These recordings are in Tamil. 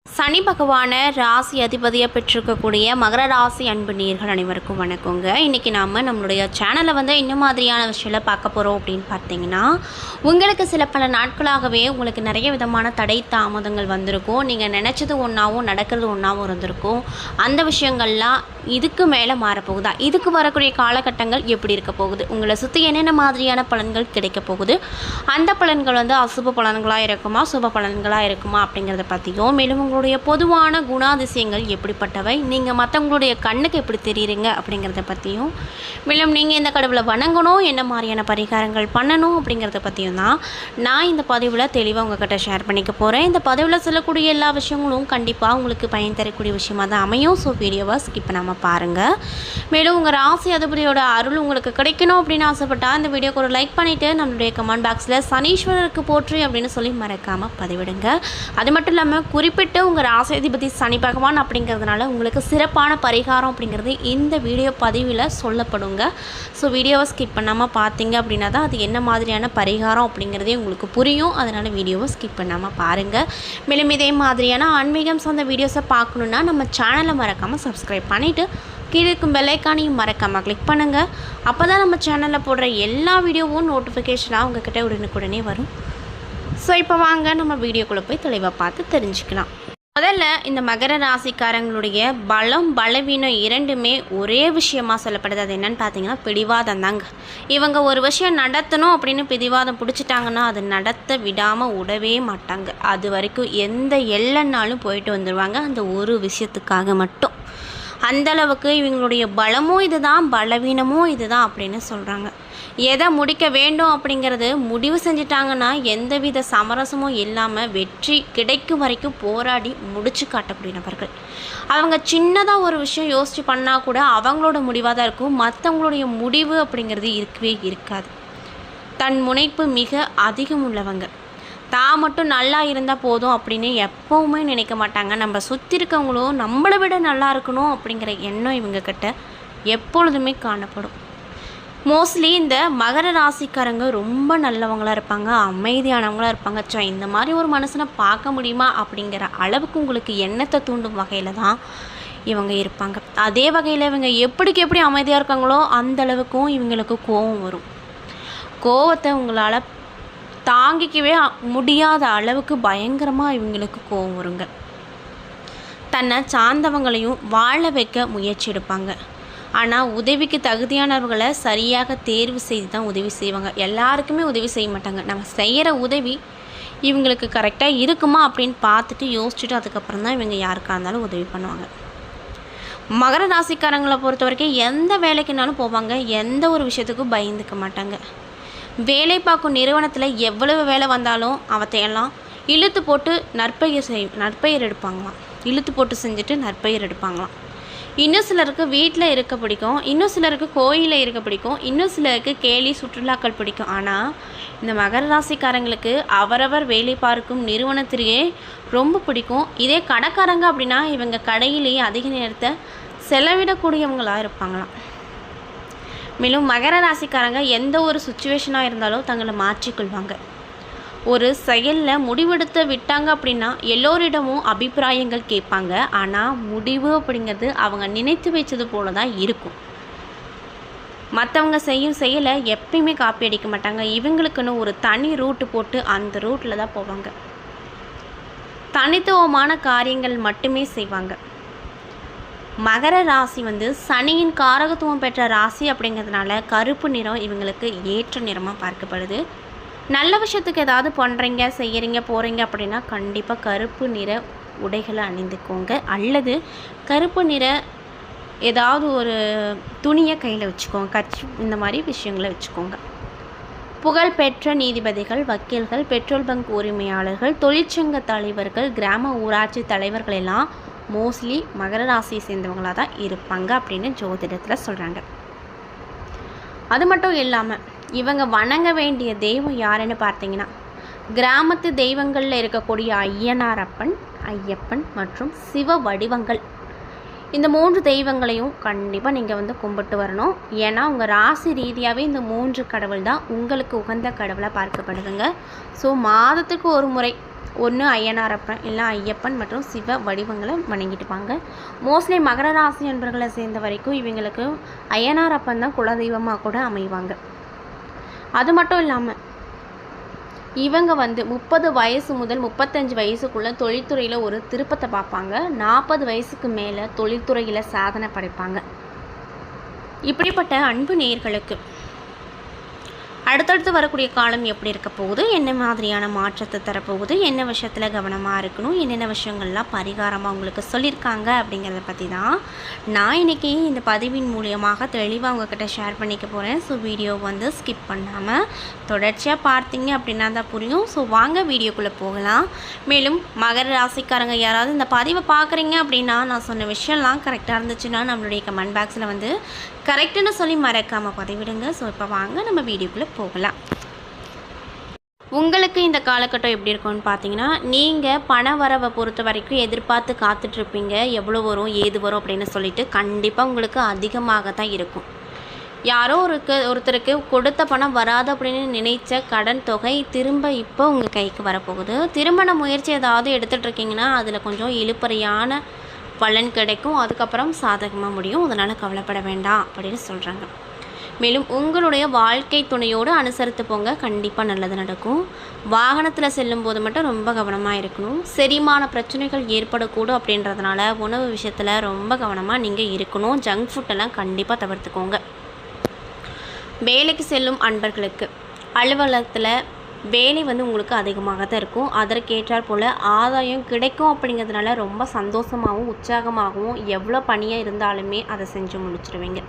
சனி பகவான ராசி அதிபதியாக பெற்றிருக்கக்கூடிய மகர ராசி அன்பு நேயர்கள் அனைவருக்கும் வணக்கங்க. இன்றைக்கி நாம் நம்மளுடைய சேனலில் இன்னும் மாதிரியான விஷயங்களை பார்க்க போகிறோம் அப்படின்னு பார்த்தீங்கன்னா, உங்களுக்கு சில பல நாட்களாகவே உங்களுக்கு நிறைய விதமான தடை தாமதங்கள் வந்திருக்கும். நீங்கள் நினச்சது ஒன்றாவும் நடக்கிறது ஒன்றாவும் இருந்திருக்கும். அந்த விஷயங்கள்லாம் இதுக்கு மேலே மாறப்போகுதா? இதுக்கு வரக்கூடிய காலகட்டங்கள் எப்படி இருக்க போகுது? உங்களை சுற்றி என்னென்ன மாதிரியான பலன்கள் கிடைக்க போகுது? அந்த பலன்கள் அசுப பலன்களாக இருக்குமா, சுப பலன்களாக இருக்குமா அப்படிங்கிறத பற்றியும், மேலும் உங்களுடைய பொதுவான குணாதிசயங்கள் எப்படிப்பட்டவை, நீங்கள் மற்றவங்களுடைய கண்ணுக்கு எப்படி தெரியுறீங்க அப்படிங்கிறத பற்றியும், மேலும் நீங்கள் இந்த கடவுளை வணங்கணும், என்ன மாதிரியான பரிகாரங்கள் பண்ணணும் அப்படிங்கிறத பற்றியும் தான் நான் இந்த பதிவில் தெளிவாக உங்கள்கிட்ட ஷேர் பண்ணிக்க போகிறேன். இந்த பதிவில் சொல்லக்கூடிய எல்லா விஷயங்களும் கண்டிப்பாக உங்களுக்கு பயன் தரக்கூடிய விஷயமாக தான் அமையும். ஸோ வீடியோவை ஸ்கிப் பண்ணாமல் பாருங்கள். மேலும் உங்கள் ராசி அதிபதியோட அருள் உங்களுக்கு கிடைக்கணும் அப்படின்னு ஆசைப்பட்டால் இந்த வீடியோக்கு ஒரு லைக் பண்ணிவிட்டு நம்மளுடைய கமெண்ட் பாக்ஸில் சனீஸ்வரருக்கு போற்றி அப்படின்னு சொல்லி மறக்காமல் பதிவிடுங்க. அது மட்டும் இல்லாமல் குறிப்பிட்டு உங்கள் ராசி அதிபதி சனி பகவான் அப்படிங்கிறதுனால உங்களுக்கு சிறப்பான பரிகாரம் அப்படிங்கிறது இந்த வீடியோ பதிவில் சொல்லப்படுங்க. ஸோ வீடியோவை ஸ்கிப் பண்ணாமல் பார்த்தீங்க அப்படின்னா தான் அது என்ன மாதிரியான பரிகாரம் அப்படிங்கிறதே உங்களுக்கு புரியும். அதனால் வீடியோவை ஸ்கிப் பண்ணாமல் பாருங்கள். மேலும் இதே மாதிரியான ஆன்மீகம் சார்ந்த வீடியோஸை பார்க்கணுன்னா நம்ம சேனலை மறக்காமல் சப்ஸ்கிரைப் பண்ணிவிட்டு கீழே இருக்கும் பெல் ஐக்கானையும் மறக்காமல் கிளிக் பண்ணுங்கள். அப்போ தான் நம்ம சேனலில் போடுற எல்லா வீடியோவும் நோட்டிஃபிகேஷனாக உங்கள்கிட்ட உடனுக்குடனே வரும். ஸோ இப்போ வாங்க நம்ம வீடியோக்குள்ளே போய் தெளிவாக பார்த்து தெரிஞ்சுக்கலாம். முதல்ல இந்த மகர ராசிக்காரங்களுடைய பலம் பலவீனம் இரண்டுமே ஒரே விஷயமா சொல்லப்படுது. அது என்னன்னு பார்த்தீங்கன்னா பிடிவாதம் தாங்க. இவங்க ஒரு விஷயம் நடத்தணும் அப்படின்னு பிடிவாதம் பிடிச்சிட்டாங்கன்னா அது நடத்த விடாமல் விடவே மாட்டாங்க. அது வரைக்கும் எந்த எல்லைன்னாலும் போயிட்டு வந்துடுவாங்க அந்த ஒரு விஷயத்துக்காக மட்டும். அந்தளவுக்கு இவங்களுடைய பலமும் இதுதான், பலவீனமும் இதுதான் அப்படின்னு சொல்கிறாங்க. எதை முடிக்க வேண்டும் அப்படிங்கிறது முடிவு செஞ்சிட்டாங்கன்னா எந்தவித சமரசமும் இல்லாமல் வெற்றி கிடைக்கும் வரைக்கும் போராடி முடிச்சு காட்டக்கூடிய நபர்கள். அவங்க சின்னதாக ஒரு விஷயம் யோசித்து பண்ணால் கூட அவங்களோட முடிவாக தான் இருக்கும். மற்றவங்களுடைய முடிவு அப்படிங்கிறது இருக்கவே இருக்காது. தன் முனைப்பு மிக அதிகம் உள்ளவங்க. தான் மட்டும் நல்லா இருந்தால் போதும் அப்படின்னு எப்போவுமே நினைக்க மாட்டாங்க. நம்ம சுற்றி இருக்கவங்களும் நம்மளை விட நல்லா இருக்கணும் அப்படிங்கிற எண்ணம் இவங்கக்கிட்ட எப்பொழுதுமே காணப்படும். மோஸ்ட்லி இந்த மகர ராசிக்காரங்க ரொம்ப நல்லவங்களாக இருப்பாங்க, அமைதியானவங்களாக இருப்பாங்க. இந்த மாதிரி ஒரு மனுஷனை பார்க்க முடியுமா அப்படிங்கிற அளவுக்கு உங்களுக்கு எண்ணத்தை தூண்டும் வகையில் தான் இவங்க இருப்பாங்க. அதே வகையில் இவங்க எப்படிக்கு எப்படி அமைதியாக இருக்காங்களோ அந்த அளவுக்கும் இவங்களுக்கு கோபம் வரும். கோபத்தை உங்களால் தாங்கிக்கவே முடியாத அளவுக்கு பயங்கரமாக இவங்களுக்கு கோபம் வருங்க. தன்னை சார்ந்தவங்களையும் வாழ வைக்க முயற்சி எடுப்பாங்க. ஆனால் உதவிக்கு தகுதியானவர்களை சரியாக தேர்வு செய்து தான் உதவி செய்வாங்க. எல்லாருக்குமே உதவி செய்ய மாட்டாங்க. நம்ம செய்கிற உதவி இவங்களுக்கு கரெக்டாக இருக்குமா அப்படின்னு பார்த்துட்டு யோசிச்சுட்டு அதுக்கப்புறம் தான் இவங்க யாருக்காக இருந்தாலும் உதவி பண்ணுவாங்க. மகர ராசிக்காரங்களை பொறுத்த வரைக்கும் எந்த வேலைக்குனாலும் போவாங்க. எந்த ஒரு விஷயத்துக்கும் பயந்துக்க மாட்டாங்க. வேலை பார்க்கும் நிறுவனத்தில் எவ்வளவு வேலை வந்தாலும் அவற்றையெல்லாம் இழுத்து போட்டு நற்பெயர் எடுப்பாங்களாம். இழுத்து போட்டு செஞ்சுட்டு நற்பெயர் எடுப்பாங்களாம். இன்னும் சிலருக்கு வீட்டில் இருக்க பிடிக்கும், இன்னும் சிலருக்கு கோயிலில் இருக்க பிடிக்கும், இன்னும் சிலருக்கு கேலி சுற்றுலாக்கள் பிடிக்கும். ஆனால் இந்த மகர ராசிக்காரங்களுக்கு அவரவர் வேலை பார்க்கும் நிறுவனத்திலேயே ரொம்ப பிடிக்கும். இதே கடைக்காரங்க அப்படின்னா இவங்க கடையிலேயே அதிக நேரத்தை செலவிடக்கூடியவங்களாக இருப்பாங்களாம். மேலும் மகர ராசிக்காரங்க எந்த ஒரு சுச்சுவேஷனாக இருந்தாலும் தங்களை மாற்றிக்கொள்வாங்க. ஒரு செயலில் முடிவெடுத்து விட்டாங்க அப்படின்னா எல்லோரிடமும் அபிப்பிராயங்கள் கேட்பாங்க. ஆனால் முடிவு அப்படிங்கிறது அவங்க நினைத்து வச்சது போல தான் இருக்கும். மற்றவங்க செய்யும் செயலை எப்பயுமே காப்பி அடிக்க மாட்டாங்க. இவங்களுக்குன்னு ஒரு தனி ரூட்டு போட்டு அந்த ரூட்டில் தான் போவாங்க. தனித்துவமான காரியங்கள் மட்டுமே செய்வாங்க. மகர ராசி சனியின் காரகத்துவம் பெற்ற ராசி அப்படிங்கிறதுனால கருப்பு நிறம் இவங்களுக்கு ஏற்ற நிறமாக பார்க்கப்படுது. நல்ல விஷயத்துக்கு ஏதாவது பண்ணுறீங்க, செய்கிறீங்க, போகிறீங்க அப்படின்னா கண்டிப்பாக கருப்பு நிற உடைகளை அணிந்துக்கோங்க. அல்லது கருப்பு நிற ஏதாவது ஒரு துணியை கையில் வச்சுக்கோங்க. கட்சி இந்த மாதிரி விஷயங்களை வச்சுக்கோங்க. புகழ்பெற்ற நீதிபதிகள், வக்கீல்கள், பெட்ரோல் பங்க் உரிமையாளர்கள், தொழிற்சங்க தலைவர்கள், கிராம ஊராட்சி தலைவர்கள் எல்லாம் மோஸ்ட்லி மகர ராசியை சேர்ந்தவங்களாக தான் இருப்பாங்க அப்படின்னு ஜோதிடத்தில் சொல்கிறாங்க. அது மட்டும் இல்லாமல் இவங்க வணங்க வேண்டிய தெய்வம் யாருன்னு பார்த்தீங்கன்னா கிராமத்து தெய்வங்களில் இருக்கக்கூடிய ஐயனாரப்பன், ஐயப்பன் மற்றும் சிவ வடிவங்கள். இந்த 3 தெய்வங்களையும் கண்டிப்பாக நீங்கள் கும்பிட்டு வரணும். ஏன்னா உங்கள் ராசி ரீதியாகவே இந்த 3 கடவுள் தான் உங்களுக்கு உகந்த கடவுளாக பார்க்கப்படுதுங்க. ஸோ மாதத்துக்கு ஒரு முறை ஒன்று ஐயனாரப்பன் இல்லை ஐயப்பன் மற்றும் சிவ வடிவங்களை வணங்கிட்டுப்பாங்க. மோஸ்ட்லி மகர ராசி அன்பர்களை சேர்ந்த வரைக்கும் இவங்களுக்கு ஐயனாரப்பன் தான் குலதெய்வமாக கூட அமைவாங்க. அது மட்டும் இல்லாமல் இவங்க 30 வயசு முதல் 35 வயசுக்குள்ளே தொழில்துறையில் ஒரு திருப்பத்தை பார்ப்பாங்க. 40 வயசுக்கு மேலே தொழில்துறையில் சாதனை படைப்பாங்க. இப்படிப்பட்ட அன்பு நேயர்களுக்கு அடுத்தடுத்து வரக்கூடிய காலம் எப்படி இருக்க போகுது, என்ன மாதிரியான மாற்றத்தை தரப்போகுது, என்ன விஷயத்தில் கவனமாக இருக்கணும், என்னென்ன விஷயங்கள்லாம் பரிகாரமாக உங்களுக்கு சொல்லியிருக்காங்க அப்படிங்கிறத பற்றி தான் நான் இன்றைக்கி இந்த பதிவின் மூலியமாக தெளிவாக உங்கள்கிட்ட ஷேர் பண்ணிக்க போகிறேன். ஸோ வீடியோ ஸ்கிப் பண்ணாமல் தொடர்ச்சியாக பார்த்தீங்க அப்படின்னா தான் புரியும். ஸோ வாங்க வீடியோக்குள்ளே போகலாம். மேலும் மகர ராசிக்காரங்க யாராவது இந்த பதிவை பார்க்குறீங்க அப்படின்னா நான் சொன்ன விஷயம்லாம் கரெக்டாக இருந்துச்சுன்னா நம்மளுடைய கமெண்ட் பாக்ஸில் கரெக்டுன்னு சொல்லி மறக்காமல் பதிவிடுங்க. ஸோ இப்போ வாங்க நம்ம வீடியோக்குள்ளே போகலாம். உங்களுக்கு இந்த காலகட்டம் எப்படி இருக்கும்னு பார்த்தீங்கன்னா, நீங்கள் பண வரவை பொறுத்த வரைக்கும் எதிர்பார்த்து காத்துட்ருப்பீங்க. எவ்வளோ வரும் ஏது வரும் அப்படின்னு சொல்லிட்டு கண்டிப்பாக உங்களுக்கு அதிகமாக தான் இருக்கும். யாரோ ஒருத்தருக்கு கொடுத்த பணம் வராது அப்படின்னு நினைச்ச கடன் தொகை திரும்ப இப்போ உங்கள் கைக்கு வரப்போகுது. திருமண முயற்சி ஏதாவது எடுத்துகிட்ருக்கீங்கன்னா அதில் கொஞ்சம் இழுப்பறையான பலன் கிடைக்கும். அதுக்கப்புறம் சாதகமாக முடியும். அதனால் கவலைப்பட வேண்டாம் அப்படின்னு சொல்கிறாங்க. மேலும் உங்களுடைய வாழ்க்கை துணையோடு அனுசரித்து போங்க, கண்டிப்பாக நல்லது நடக்கும். வாகனத்தில் செல்லும் போது மட்டும் ரொம்ப கவனமாக இருக்கணும். செரிமான பிரச்சனைகள் ஏற்படக்கூடும் அப்படின்றதுனால உணவு விஷயத்தில் ரொம்ப கவனமாக நீங்கள் இருக்கணும். ஜங்க் ஃபுட்டெல்லாம் கண்டிப்பாக தவிர்த்துக்கோங்க. வேலைக்கு செல்லும் அன்பர்களுக்கு அலுவலகத்தில் வேலை உங்களுக்கு அதிகமாக தான் இருக்கும். அதற்கேற்றாற் போல் ஆதாயம் கிடைக்கும். அப்படிங்கிறதுனால ரொம்ப சந்தோஷமாகவும் உற்சாகமாகவும் எவ்வளோ பணியாக இருந்தாலுமே அதை செஞ்சு முடிச்சிடுவீங்க.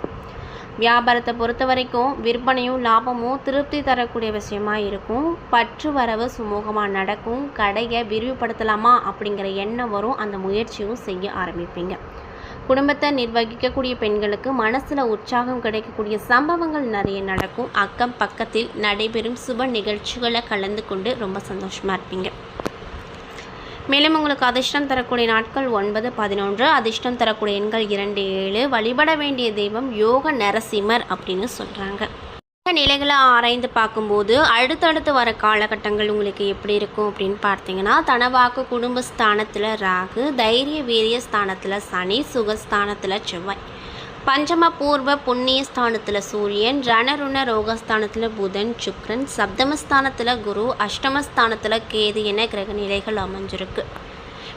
வியாபாரத்தை பொறுத்த வரைக்கும் விற்பனையும் லாபமும் திருப்தி தரக்கூடிய விஷயமாக இருக்கும். பற்று வரவு சுமூகமாக நடக்கும். கடையை விரிவுபடுத்தலாமா அப்படிங்கிற எண்ணம் வரும். அந்த முயற்சியும் செய்ய ஆரம்பிப்பீங்க. குடும்பத்தை நிர்வகிக்கக்கூடிய பெண்களுக்கு மனசில் உற்சாகம் கிடைக்கக்கூடிய சம்பவங்கள் நிறைய நடக்கும். அக்கம் பக்கத்தில் நடைபெறும் சுப நிகழ்ச்சிகளை கலந்து கொண்டு ரொம்ப சந்தோஷமாக இருப்பீங்க. மேலும் உங்களுக்கு அதிர்ஷ்டம் தரக்கூடிய நாட்கள் 9, 11. அதிர்ஷ்டம் தரக்கூடிய எண்கள் 2, 7. வழிபட வேண்டிய தெய்வம் யோக நரசிம்மர் அப்படின்னு சொல்கிறாங்க. நிலைகளை ஆராய்ந்து பார்க்கும்போது அடுத்தடுத்து வர காலகட்டங்கள் உங்களுக்கு எப்படி இருக்கும் அப்படின்னு பார்த்தீங்கன்னா, தனவாக்கு குடும்பஸ்தானத்தில் ராகு, தைரிய வீரிய ஸ்தானத்தில் சனி, சுகஸ்தானத்தில் செவ்வாய், பஞ்சம பூர்வ புண்ணிய ஸ்தானத்தில் சூரியன், ரணருண ரோகஸ்தானத்தில் புதன், சுக்ரன், சப்தமஸ்தானத்தில் குரு, அஷ்டமஸ்தானத்தில் கேது என கிரக நிலைகள் அமைஞ்சிருக்கு.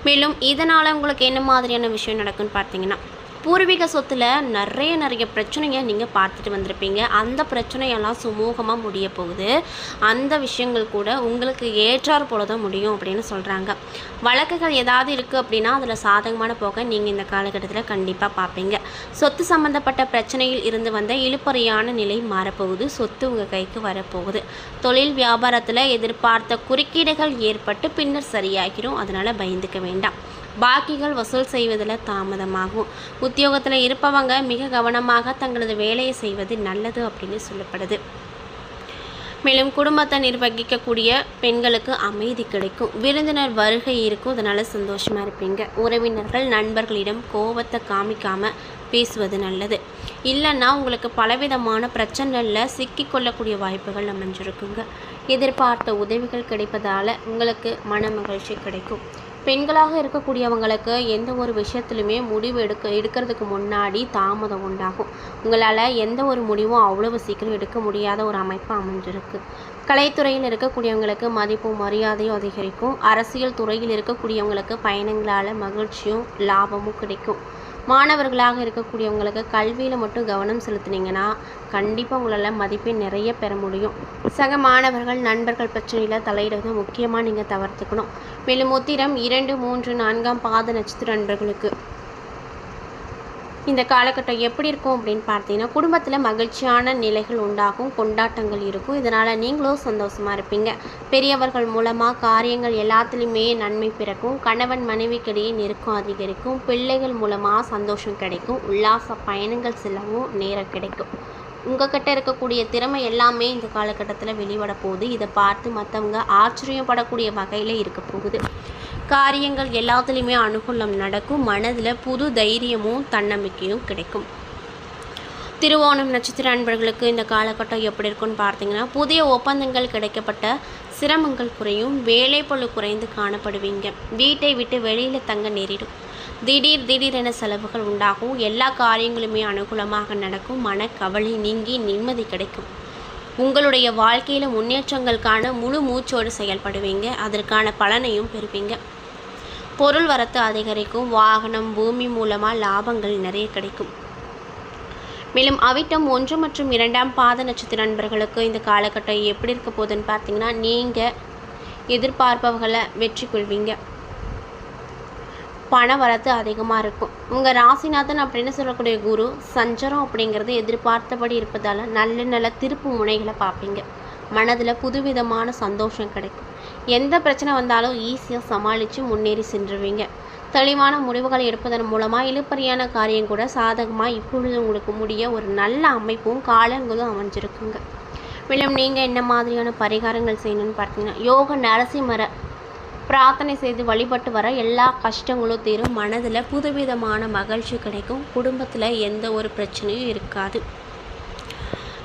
மேலும் இதனால் உங்களுக்கு என்ன மாதிரியான விஷயம் நடக்குன்னு பார்த்தீங்கன்னா, பூர்வீக சொத்தில் நிறைய பிரச்சனையை நீங்கள் பார்த்துட்டு வந்திருப்பீங்க. அந்த பிரச்சனையெல்லாம் சுமூகமாக முடிய போகுது. அந்த விஷயங்கள் கூட உங்களுக்கு ஏற்றார் போல தான் முடியும் அப்படின்னு சொல்கிறாங்க. வழக்குகள் ஏதாவது இருக்குது அப்படின்னா அதில் சாதகமான போக நீங்கள் இந்த காலகட்டத்தில் கண்டிப்பாக பார்ப்பீங்க. சொத்து சம்மந்தப்பட்ட பிரச்சனையில் இருந்து வந்த இழுப்பறையான நிலை மாறப்போகுது. சொத்து உங்கள் கைக்கு வரப்போகுது. தொழில் வியாபாரத்தில் எதிர்பார்த்த குறுக்கீடுகள் ஏற்பட்டு பின்னர் சரியாகிடும். அதனால் பயந்துக்க வேண்டாம். பாக்கிகள் வசூல் செய்வதில் தாமதமாகும். உத்தியோகத்தில் இருப்பவங்க மிக கவனமாக தங்களது வேலையை செய்வது நல்லது அப்படின்னு சொல்லப்படுது. மேலும் குடும்பத்தை நிர்வகிக்கக்கூடிய பெண்களுக்கு அமைதி கிடைக்கும். விருந்தினர் வருகை இருக்கும். அதனால் சந்தோஷமாக இருப்பீங்க. உறவினர்கள் நண்பர்களிடம் கோபத்தை காமிக்காமல் பேசுவது நல்லது. இல்லைன்னா உங்களுக்கு பலவிதமான பிரச்சனைகளில் சிக்கிக்கொள்ளக்கூடிய வாய்ப்புகள் அமைஞ்சிருக்குங்க. எதிர்பார்த்த உதவிகள் கிடைப்பதால் உங்களுக்கு மன மகிழ்ச்சி கிடைக்கும். பெண்களாக இருக்கக்கூடியவங்களுக்கு எந்த ஒரு விஷயத்துலையுமே முடிவு எடுக்கிறதுக்கு முன்னாடி தாமதம் உண்டாகும். உங்களால் எந்த ஒரு முடிவும் அவ்வளவு சீக்கிரம் எடுக்க முடியாத ஒரு அமைப்பு அமைஞ்சிருக்கு. கலைத்துறையில் இருக்கக்கூடியவங்களுக்கு மதிப்பும் மரியாதையும் அதிகரிக்கும். அரசியல் துறையில் இருக்கக்கூடியவங்களுக்கு பயணங்களால் மகிழ்ச்சியும் லாபமும் கிடைக்கும். மாணவர்களாக இருக்கக்கூடியவங்களுக்கு கல்வியில் மட்டும் கவனம் செலுத்துனீங்கன்னா கண்டிப்பாக உங்களால் மதிப்பெண் நிறைய பெற முடியும். சக மாணவர்கள் நண்பர்கள் பிரச்சனையில் தலையிடுவது முக்கியமாக நீங்கள் தவிர்த்துக்கணும். மேலும் உத்திரம் 2, 3, 4ஆம் பாத நட்சத்திர நண்பர்களுக்கு இந்த காலகட்டம் எப்படி இருக்கும் அப்படின்னு பார்த்தீங்கன்னா, குடும்பத்தில் மகிழ்ச்சியான நிலைகள் உண்டாகும். கொண்டாட்டங்கள் இருக்கும். இதனால் நீங்களும் சந்தோஷமாக இருப்பீங்க. பெரியவர்கள் மூலமாக காரியங்கள் எல்லாத்துலேயுமே நன்மை பிறக்கும். கணவன் மனைவிக்கிடையே நெருக்கம் அதிகரிக்கும். பிள்ளைகள் மூலமாக சந்தோஷம் கிடைக்கும். உல்லாச பயணங்கள் செல்லவும் நேரம் கிடைக்கும். உங்கள்கிட்ட இருக்கக்கூடிய திறமை எல்லாமே இந்த காலகட்டத்தில் வெளிவட போகுது. இதை பார்த்து மற்றவங்க ஆச்சரியப்படக்கூடிய வகையில் இருக்க போகுது. காரியங்கள் எல்லாத்துலேயுமே அனுகூலம் நடக்கும். மனதில் புது தைரியமும் தன்னம்பிக்கையும் கிடைக்கும். திருவோணம் நட்சத்திர அன்பர்களுக்கு இந்த காலகட்டம் எப்படி இருக்குன்னு பார்த்தீங்கன்னா, புதிய ஒப்பந்தங்கள் கிடைக்கப்பட்ட சிரமங்கள் குறையும், வேலைப்பளு குறைந்து காணப்படுவீங்க. வீட்டை விட்டு வெளியில் தங்க நேரிடும். திடீரென செலவுகள் உண்டாகும். எல்லா காரியங்களுமே அனுகூலமாக நடக்கும். மனக்கவலை நீங்கி நிம்மதி கிடைக்கும். உங்களுடைய வாழ்க்கையில் முன்னேற்றங்கள் காண முழு மூச்சோடு செயல்படுவீங்க. அதற்கான பலனையும் பெறுவீங்க. பொருள் வரத்து அதிகரிக்கும். வாகனம், பூமி மூலமாக லாபங்கள் நிறைய கிடைக்கும். மேலும் அவிட்டம் 1 மற்றும் 2ஆம் பாத நட்சத்திர நண்பர்களுக்கு இந்த காலகட்டம் எப்படி இருக்க போகுதுன்னு பார்த்தீங்கன்னா, நீங்கள் எதிர்பார்ப்பவர்களை வெற்றி கொள்வீங்க. பண வரத்து அதிகமாக இருக்கும். உங்கள் ராசிநாதன் அப்படின்னு சொல்லக்கூடிய குரு சஞ்சாரம் அப்படிங்கிறது எதிர்பார்த்தபடி இருப்பதால் நல்ல திருப்பு முனைகளை பார்ப்பீங்க. மனதில் புதுவிதமான சந்தோஷம் கிடைக்கும். எந்த பிரச்சனை வந்தாலும் ஈஸியாக சமாளித்து முன்னேறி சென்றுவீங்க. தெளிவான முடிவுகளை எடுப்பதன் மூலமாக இழுபறியான காரியம் கூட சாதகமாக இப்பொழுது உங்களுக்கு முடிய ஒரு நல்ல அமைப்பும் காலங்களும் அமைஞ்சிருக்குங்க. மேலும் நீங்கள் என்ன மாதிரியான பரிகாரங்கள் செய்யணும்னு பார்த்தீங்கன்னா, யோக நரசிம்மரை பிரார்த்தனை செய்து வழிபட்டு வர எல்லா கஷ்டங்களும் தீரும். மனதில் புதுவிதமான மகிழ்ச்சி கிடைக்கும். குடும்பத்தில் எந்த ஒரு பிரச்சனையும் இருக்காது.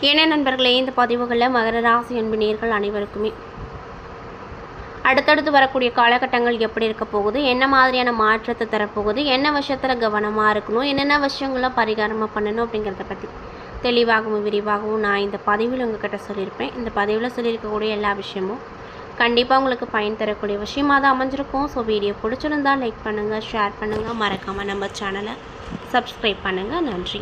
ஏன்னா நண்பர்களே, இந்த பதிவுகளில் மகர ராசி அன்பினியர்கள் அனைவருக்குமே அடுத்தடுத்து வரக்கூடிய காலகட்டங்கள் எப்படி இருக்க போகுது, என்ன மாதிரியான மாற்றத்தை தரப்போகுது, என்ன விஷயத்தில் கவனமாக இருக்கணும், என்னென்ன விஷயங்கள்லாம் பரிகாரமாக பண்ணணும் அப்படிங்கிறத பற்றி தெளிவாகவும் விரிவாகவும் நான் இந்த பதிவில் உங்ககிட்ட சொல்லியிருப்பேன். இந்த பதிவில் சொல்லியிருக்கக்கூடிய எல்லா விஷயமும் கண்டிப்பாக உங்களுக்கு பயன் தரக்கூடிய விஷயமாக தான் அமைஞ்சிருக்கும். ஸோ வீடியோ பிடிச்சிருந்தால் லைக் பண்ணுங்கள், ஷேர் பண்ணுங்கள், மறக்காமல் நம்ம சேனலை சப்ஸ்கிரைப் பண்ணுங்கள். நன்றி.